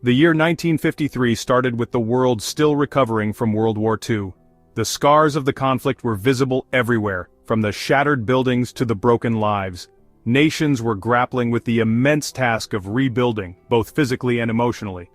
The year 1953 started with the world still recovering from World War II. The scars of the conflict were visible everywhere, from the shattered buildings to the broken lives. Nations were grappling with the immense task of rebuilding, both physically and emotionally.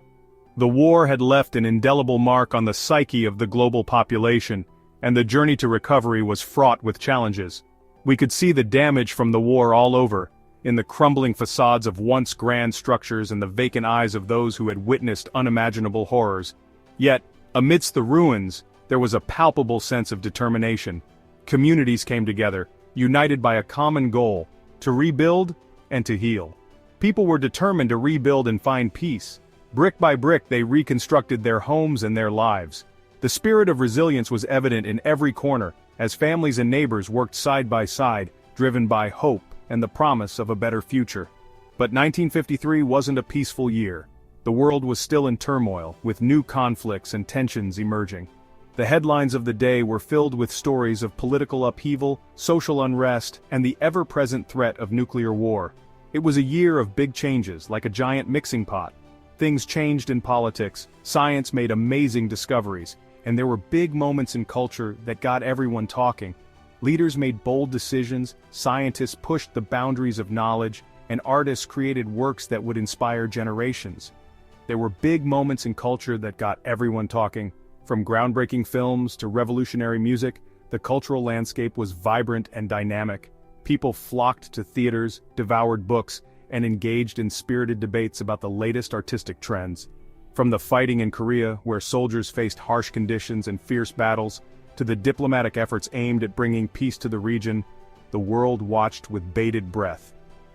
The war had left an indelible mark on the psyche of the global population, and the journey to recovery was fraught with challenges. We could see the damage from the war all over, in the crumbling facades of once grand structures and the vacant eyes of those who had witnessed unimaginable horrors. Yet, amidst the ruins, there was a palpable sense of determination. Communities came together, united by a common goal: to rebuild and to heal. People were determined to rebuild and find peace. Brick by brick they reconstructed their homes and their lives. The spirit of resilience was evident in every corner, as families and neighbors worked side by side, driven by hope and the promise of a better future. But 1953 wasn't a peaceful year. The world was still in turmoil, with new conflicts and tensions emerging. The headlines of the day were filled with stories of political upheaval, social unrest, and the ever-present threat of nuclear war. It was a year of big changes, like a giant mixing pot. Things changed in politics, science made amazing discoveries, and there were big moments in culture that got everyone talking. Leaders made bold decisions, scientists pushed the boundaries of knowledge, and artists created works that would inspire generations. There were big moments in culture that got everyone talking. From groundbreaking films to revolutionary music, the cultural landscape was vibrant and dynamic. People flocked to theaters, devoured books, and engaged in spirited debates about the latest artistic trends. From the fighting in Korea, where soldiers faced harsh conditions and fierce battles, to the diplomatic efforts aimed at bringing peace to the region, the world watched with bated breath.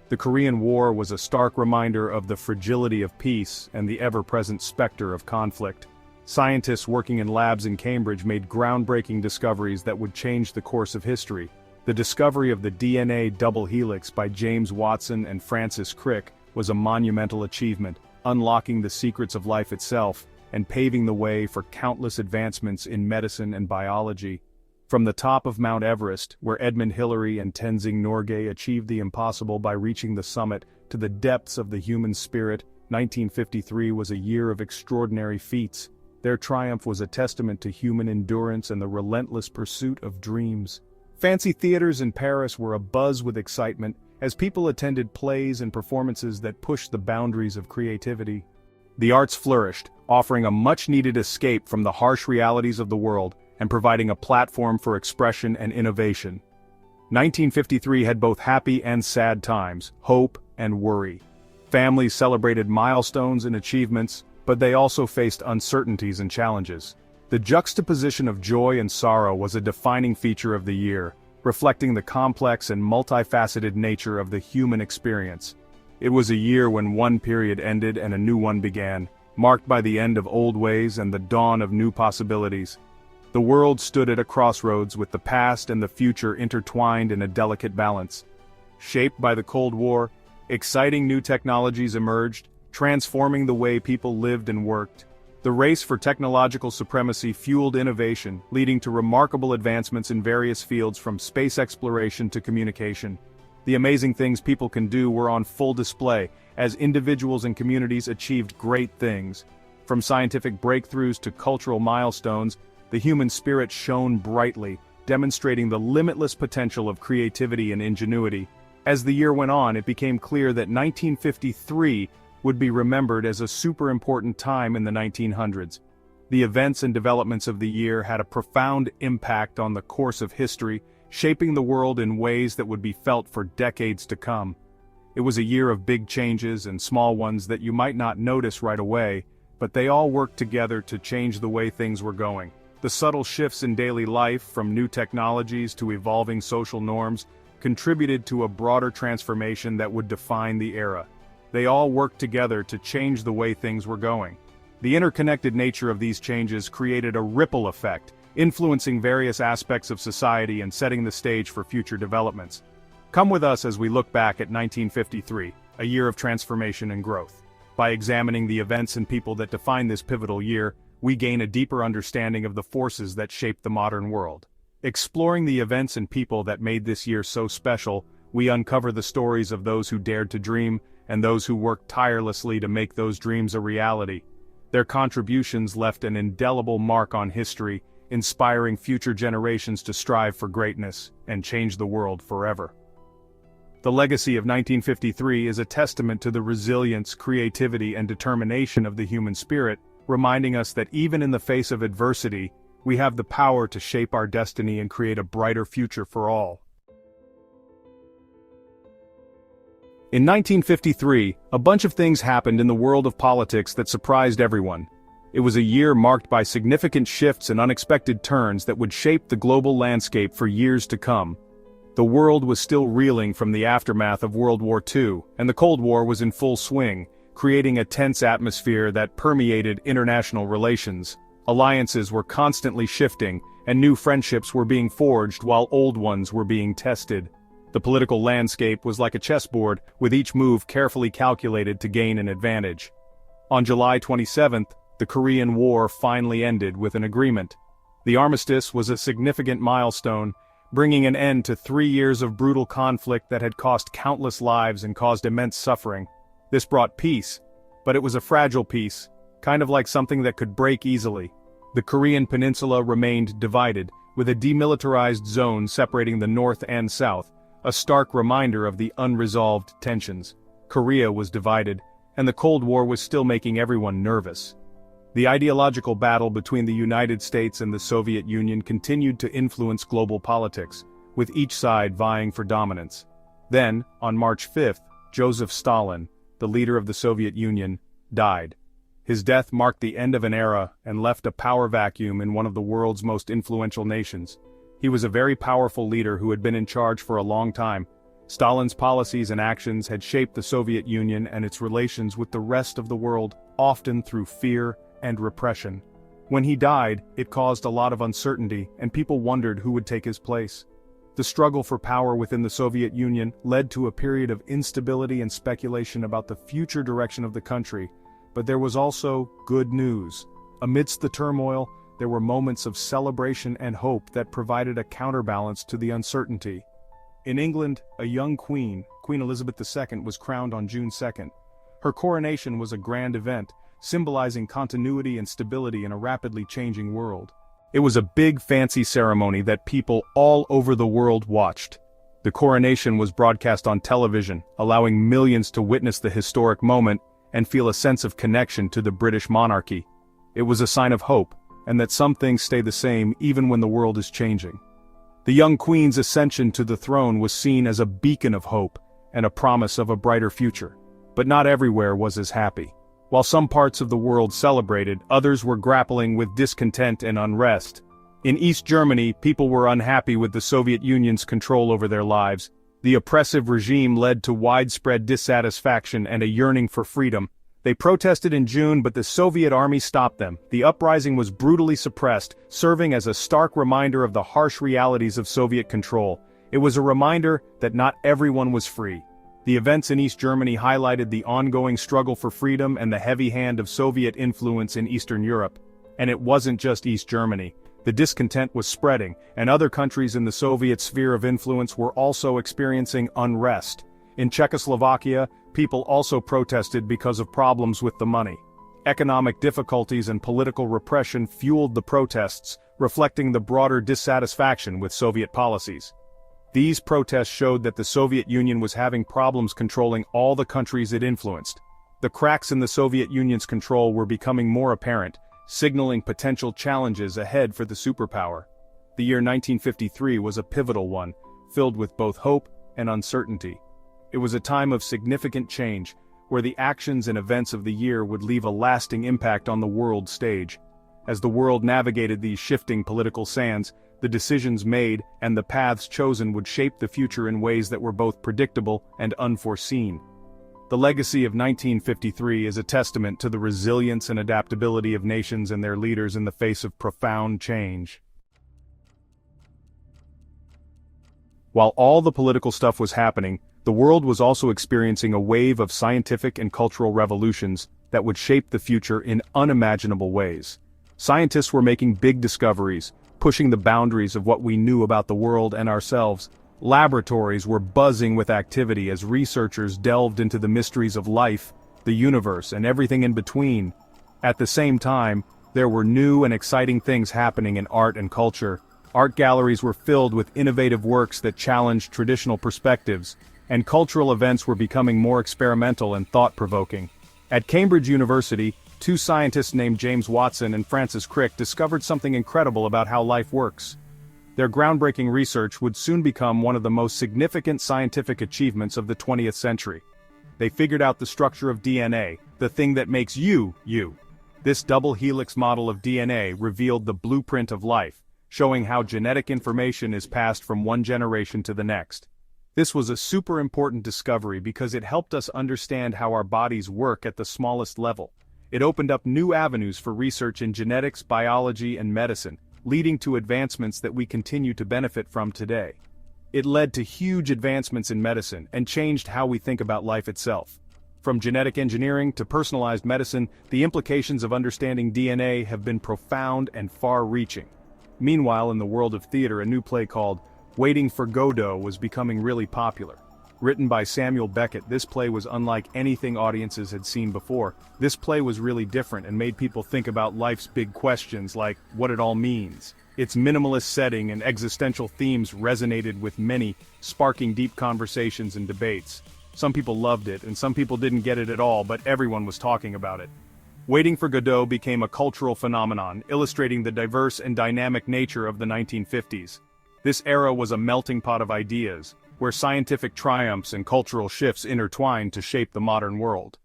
The Korean War was a stark reminder of the fragility of peace and the ever-present specter of conflict. Scientists working in labs in Cambridge made groundbreaking discoveries that would change the course of history. The discovery of the DNA double helix by James Watson and Francis Crick was a monumental achievement, unlocking the secrets of life itself and paving the way for countless advancements in medicine and biology. From the top of Mount Everest, where Edmund Hillary and Tenzing Norgay achieved the impossible by reaching the summit, to the depths of the human spirit, 1953 was a year of extraordinary feats. Their triumph was a testament to human endurance and the relentless pursuit of dreams. Fancy theaters in Paris were abuzz with excitement, as people attended plays and performances that pushed the boundaries of creativity. The arts flourished, offering a much-needed escape from the harsh realities of the world and providing a platform for expression and innovation. 1953 had both happy and sad times, hope and worry. Families celebrated milestones and achievements, but they also faced uncertainties and challenges. The juxtaposition of joy and sorrow was a defining feature of the year, reflecting the complex and multifaceted nature of the human experience. It was a year when one period ended and a new one began, marked by the end of old ways and the dawn of new possibilities. The world stood at a crossroads with the past and the future intertwined in a delicate balance. Shaped by the Cold War, exciting new technologies emerged, transforming the way people lived and worked. The race for technological supremacy fueled innovation, leading to remarkable advancements in various fields from space exploration to communication. The amazing things people can do were on full display, as individuals and communities achieved great things. From scientific breakthroughs to cultural milestones, the human spirit shone brightly, demonstrating the limitless potential of creativity and ingenuity. As the year went on, it became clear that 1953 would be remembered as a super important time in the 1900s. The events and developments of the year had a profound impact on the course of history, shaping the world in ways that would be felt for decades to come. It was a year of big changes and small ones that you might not notice right away, but they all worked together to change the way things were going. The subtle shifts in daily life, from new technologies to evolving social norms, contributed to a broader transformation that would define the era. They all worked together to change the way things were going. The interconnected nature of these changes created a ripple effect, influencing various aspects of society and setting the stage for future developments. Come with us as we look back at 1953, a year of transformation and growth. By examining the events and people that define this pivotal year, we gain a deeper understanding of the forces that shaped the modern world. Exploring the events and people that made this year so special, we uncover the stories of those who dared to dream, and those who worked tirelessly to make those dreams a reality. Their contributions left an indelible mark on history, inspiring future generations to strive for greatness and change the world forever. The legacy of 1953 is a testament to the resilience, creativity, and determination of the human spirit, reminding us that even in the face of adversity, we have the power to shape our destiny and create a brighter future for all. In 1953, a bunch of things happened in the world of politics that surprised everyone. It was a year marked by significant shifts and unexpected turns that would shape the global landscape for years to come. The world was still reeling from the aftermath of World War II, and the Cold War was in full swing, creating a tense atmosphere that permeated international relations. Alliances were constantly shifting, and new friendships were being forged while old ones were being tested. The political landscape was like a chessboard, with each move carefully calculated to gain an advantage. On July 27th, the Korean War finally ended with an agreement. The armistice was a significant milestone, bringing an end to 3 years of brutal conflict that had cost countless lives and caused immense suffering. This brought peace, but it was a fragile peace, kind of like something that could break easily. The Korean peninsula remained divided, with a demilitarized zone separating the north and south, a stark reminder of the unresolved tensions. Korea was divided, and the Cold War was still making everyone nervous. The ideological battle between the United States and the Soviet Union continued to influence global politics, with each side vying for dominance. Then, on March 5th, Joseph Stalin, the leader of the Soviet Union, died. His death marked the end of an era and left a power vacuum in one of the world's most influential nations. He was a very powerful leader who had been in charge for a long time. Stalin's policies and actions had shaped the Soviet Union and its relations with the rest of the world, often through fear and repression. When he died, it caused a lot of uncertainty, and people wondered who would take his place. The struggle for power within the Soviet Union led to a period of instability and speculation about the future direction of the country, but there was also good news. Amidst the turmoil, there were moments of celebration and hope that provided a counterbalance to the uncertainty. In England, a young queen, Queen Elizabeth II, was crowned on June 2nd. Her coronation was a grand event, symbolizing continuity and stability in a rapidly changing world. It was a big fancy ceremony that people all over the world watched. The coronation was broadcast on television, allowing millions to witness the historic moment and feel a sense of connection to the British monarchy. It was a sign of hope, and that some things stay the same even when the world is changing. The young queen's ascension to the throne was seen as a beacon of hope and a promise of a brighter future. But not everywhere was as happy. While some parts of the world celebrated, others were grappling with discontent and unrest. In East Germany, people were unhappy with the Soviet Union's control over their lives. The oppressive regime led to widespread dissatisfaction and a yearning for freedom. They protested in June, but the Soviet army stopped them. The uprising was brutally suppressed, serving as a stark reminder of the harsh realities of Soviet control. It was a reminder that not everyone was free. The events in East Germany highlighted the ongoing struggle for freedom and the heavy hand of Soviet influence in Eastern Europe. And it wasn't just East Germany. The discontent was spreading, and other countries in the Soviet sphere of influence were also experiencing unrest. In Czechoslovakia, people also protested because of problems with the money. Economic difficulties and political repression fueled the protests, reflecting the broader dissatisfaction with Soviet policies. These protests showed that the Soviet Union was having problems controlling all the countries it influenced. The cracks in the Soviet Union's control were becoming more apparent, signaling potential challenges ahead for the superpower. The year 1953 was a pivotal one, filled with both hope and uncertainty. It was a time of significant change, where the actions and events of the year would leave a lasting impact on the world stage. As the world navigated these shifting political sands, the decisions made and the paths chosen would shape the future in ways that were both predictable and unforeseen. The legacy of 1953 is a testament to the resilience and adaptability of nations and their leaders in the face of profound change. While all the political stuff was happening, the world was also experiencing a wave of scientific and cultural revolutions that would shape the future in unimaginable ways. Scientists were making big discoveries, pushing the boundaries of what we knew about the world and ourselves. Laboratories were buzzing with activity as researchers delved into the mysteries of life, the universe, and everything in between. At the same time, there were new and exciting things happening in art and culture. Art galleries were filled with innovative works that challenged traditional perspectives, and cultural events were becoming more experimental and thought-provoking. At Cambridge University, two scientists named James Watson and Francis Crick discovered something incredible about how life works. Their groundbreaking research would soon become one of the most significant scientific achievements of the 20th century. They figured out the structure of DNA, the thing that makes you, you. This double helix model of DNA revealed the blueprint of life, showing how genetic information is passed from one generation to the next. This was a super important discovery because it helped us understand how our bodies work at the smallest level. It opened up new avenues for research in genetics, biology, and medicine, leading to advancements that we continue to benefit from today. It led to huge advancements in medicine and changed how we think about life itself. From genetic engineering to personalized medicine, the implications of understanding DNA have been profound and far-reaching. Meanwhile, in the world of theater, a new play called Waiting for Godot was becoming really popular. Written by Samuel Beckett, this play was unlike anything audiences had seen before. This play was really different and made people think about life's big questions like what it all means. Its minimalist setting and existential themes resonated with many, sparking deep conversations and debates. Some people loved it and some people didn't get it at all, but everyone was talking about it. Waiting for Godot became a cultural phenomenon, illustrating the diverse and dynamic nature of the 1950s. This era was a melting pot of ideas, where scientific triumphs and cultural shifts intertwined to shape the modern world.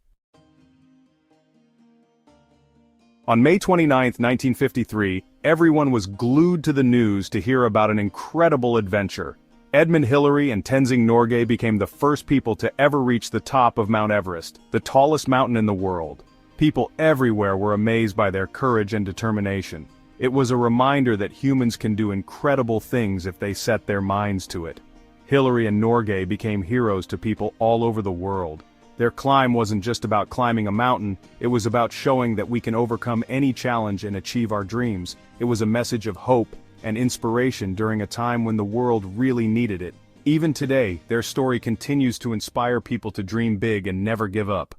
On May 29, 1953, everyone was glued to the news to hear about an incredible adventure. Edmund Hillary and Tenzing Norgay became the first people to ever reach the top of Mount Everest, the tallest mountain in the world. People everywhere were amazed by their courage and determination. It was a reminder that humans can do incredible things if they set their minds to it. Hillary and Norgay became heroes to people all over the world. Their climb wasn't just about climbing a mountain, it was about showing that we can overcome any challenge and achieve our dreams. It was a message of hope and inspiration during a time when the world really needed it. Even today, their story continues to inspire people to dream big and never give up.